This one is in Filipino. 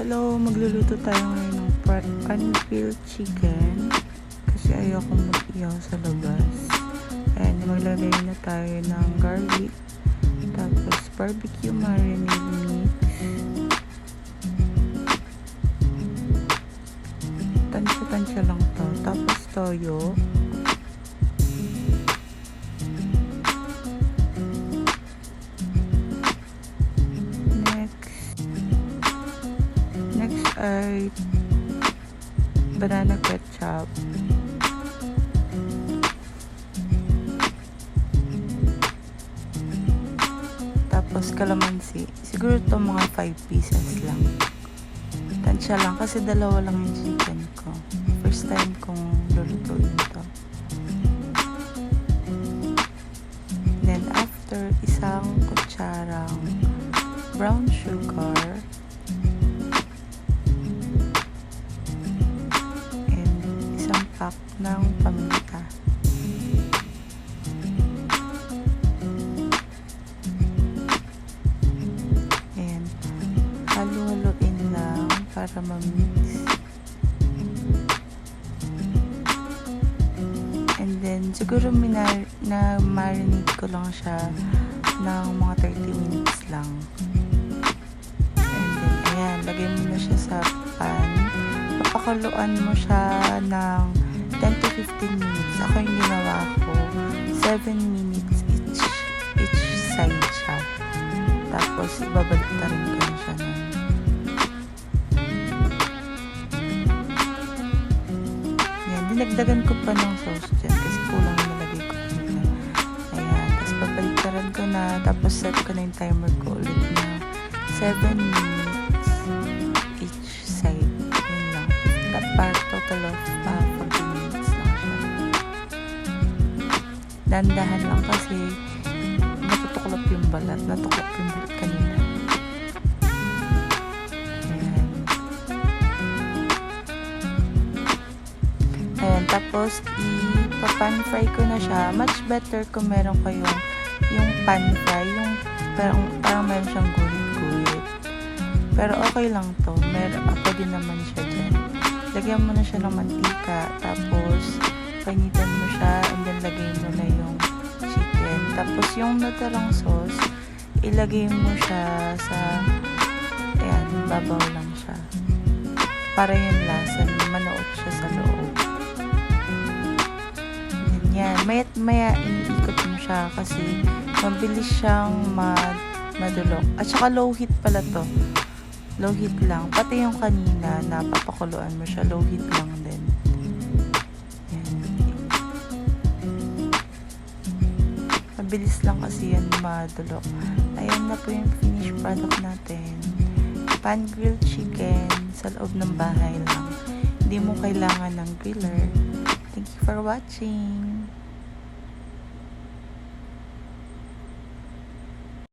Hello, magluluto tayo ngayon ng pan-grilled chicken kasi ayoko mag-iyaw sa labas. And maglalagay na tayo ng garlic, tapos barbecue marinade mix, tansya-tansya lang to, tapos toyo, ay banana ketchup, tapos calamansi. Siguro ito mga 5 pieces lang. Tansya lang kasi dalawa lang yung chicken ko. First time kong lulutuin ito. Then after, isang kutsarang brown sugar, ng paminta. Ayan. Halo-haloin lang para ma-mix. And then, siguro na-marinate ko lang siya ng mga 30 minutes lang. And then, ayan. Lagay mo na siya sa pan. Papakuluan mo siya ng 10 to 15 minutes. Ako yung ginawa ko 7 minutes each side siya. Tapos ibabalik na rin ko na siya nun. Yan, dinagdagan ko pa ng sauce dyan kasi kulang yung nalagay ko kanina. Ayan, tapos babaliktaran ko na, tapos set ko na yung timer ko ulit na 7 minutes each side. Yun lang. Para total of 40 minutes lang siya. Dandahan lang kasi natutuklap yung balat. Natuklap yung balat kanina. Ayan. Ayan. Tapos, ipa-pan fry ko na siya. Much better kung meron kayong yung pan fry. Yung parang meron siyang guhit-guhit. Pero okay lang to. Pwede naman siya dyan. Lagyan mo na siya ng mantika, tapos painitan mo siya, and then lagay mo na yung chicken. Tapos yung natirang sauce, ilagay mo siya sa, ayan, babaw lang siya. Para yung lasa, manuot siya sa loob. Yan, maya iniikot mo siya kasi mabilis siyang madulok. At saka low heat pala to. Low heat lang. Pati yung kanina, napapakuluan mo siya. Low heat lang din. Yan. Mabilis lang kasi yan madulok. Ayan na po yung finished product natin. Pan-grilled chicken sa loob ng bahay lang. Hindi mo kailangan ng griller. Thank you for watching.